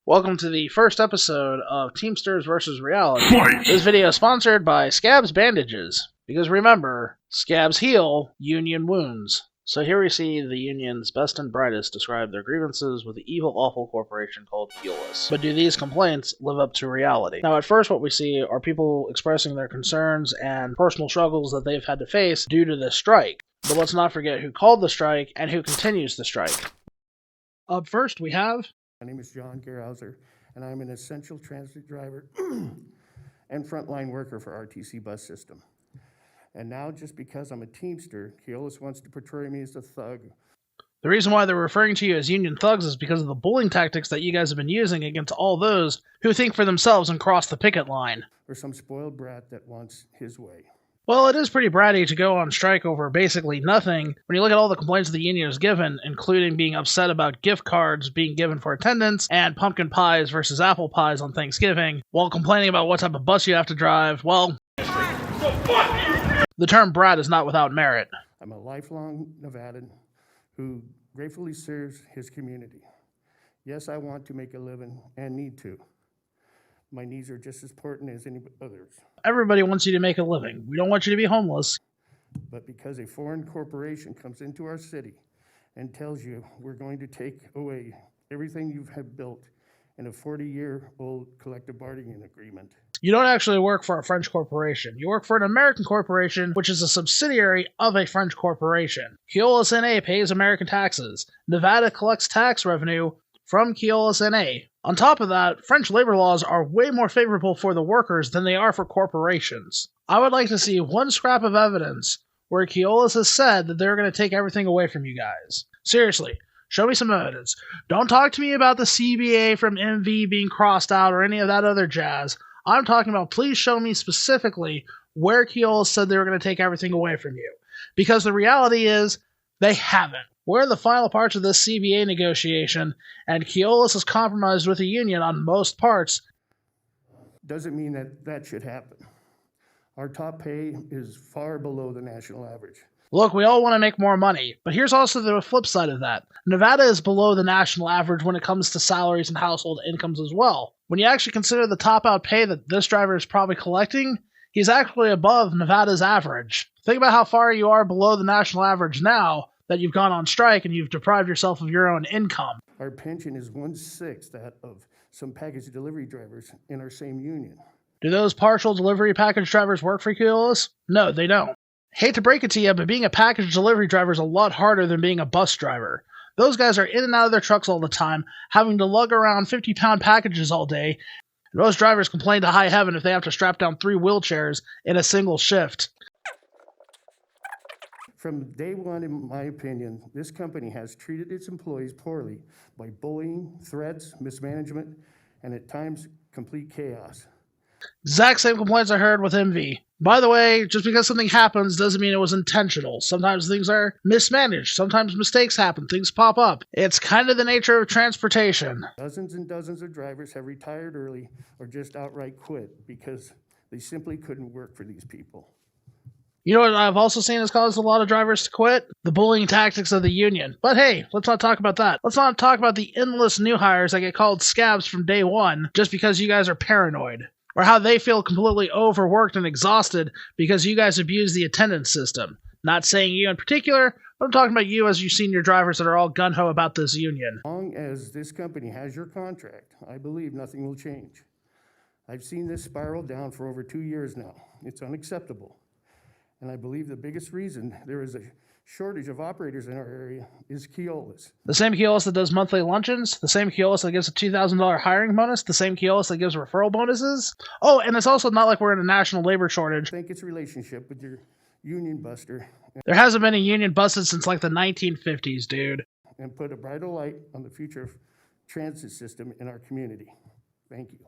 Welcome to the first episode of Teamsters vs. Reality. This video is sponsored by Scabs Bandages. Because remember, scabs heal Union wounds. So here we see the Union's best and brightest describe their grievances with the evil, awful corporation called Keolis. But do these complaints live up to reality? Now, at first what we see are people expressing their concerns and personal struggles that they've had to face due to the strike. But let's not forget who called the strike and who continues the strike. Up first we have... My name is Gershauser, and I'm an essential transit driver and frontline worker for RTC bus system. And now, just because I'm a Teamster, Keolis wants to portray me as a thug. The reason why they're referring to you as Union thugs is because of the bullying tactics that you guys have been using against all those who think for themselves and cross the picket line. Or some spoiled brat that wants his way. Well, it is pretty bratty to go on strike over basically nothing when you look at all the complaints the union has given, including being upset about gift cards being given for attendance and pumpkin pies versus apple pies on Thanksgiving, while complaining about what type of bus you have to drive. Well, the term brat is not without merit. I'm a lifelong Nevadan who gratefully serves his community. Yes, I want to make a living and need to. My needs are just as important as any others. Everybody wants you to make a living. We don't want you to be homeless. But because a foreign corporation comes into our city and tells you we're going to take away everything you have built in a 40-year-old collective bargaining agreement. You don't actually work for a French corporation. You work for an American corporation, which is a subsidiary of a French corporation. Keolis NA pays American taxes. Nevada collects tax revenue from Keolis NA. On top of that, French labor laws are way more favorable for the workers than they are for corporations. I would like to see one scrap of evidence where Keolis has said that they're going to take everything away from you guys. Seriously, show me some evidence. Don't talk to me about the CBA from NV being crossed out or any of that other jazz. I'm talking about please show me specifically where Keolis said they were going to take everything away from you. Because the reality is, they haven't. We're in the final parts of this CBA negotiation, and Keolis has compromised with the union on most parts. Doesn't mean that that should happen. Our top pay is far below the national average. Look, we all want to make more money, but here's also the flip side of that. Nevada is below the national average when it comes to salaries and household incomes as well. When you actually consider the top-out pay that this driver is probably collecting, he's actually above Nevada's average. Think about how far you are below the national average now that you've gone on strike and you've deprived yourself of your own income. Our pension is 1/6 that of some package delivery drivers in our same union. Do those partial delivery package drivers work for Keolis? No, they don't. Hate to break it to you, but being a package delivery driver is a lot harder than being a bus driver. Those guys are in and out of their trucks all the time, having to lug around 50-pound packages all day, and most drivers complain to high heaven if they have to strap down 3 wheelchairs in a single shift. From day one, in my opinion, this company has treated its employees poorly by bullying, threats, mismanagement, and at times, complete chaos. Exact same complaints I heard with MV. By the way, just because something happens doesn't mean it was intentional. Sometimes things are mismanaged. Sometimes mistakes happen. Things pop up. It's kind of the nature of transportation. Dozens and dozens of drivers have retired early or just outright quit because they simply couldn't work for these people. You know what I've also seen has caused a lot of drivers to quit? The bullying tactics of the union. But hey, let's not talk about that. Let's not talk about the endless new hires that get called scabs from day one just because you guys are paranoid. Or how they feel completely overworked and exhausted because you guys abuse the attendance system. Not saying you in particular, but I'm talking about you as you senior drivers that are all gung-ho about this union. As long as this company has your contract, I believe nothing will change. I've seen this spiral down for over 2 years now. It's unacceptable. And I believe the biggest reason there is a shortage of operators in our area is Keolis. The same Keolis that does monthly luncheons, the same Keolis that gives a $2,000 hiring bonus, the same Keolis that gives referral bonuses. Oh, and it's also not like we're in a national labor shortage. I think its relationship with your union buster. There hasn't been a union busted since like the 1950s, dude. And put a brighter light on the future of transit system in our community. Thank you.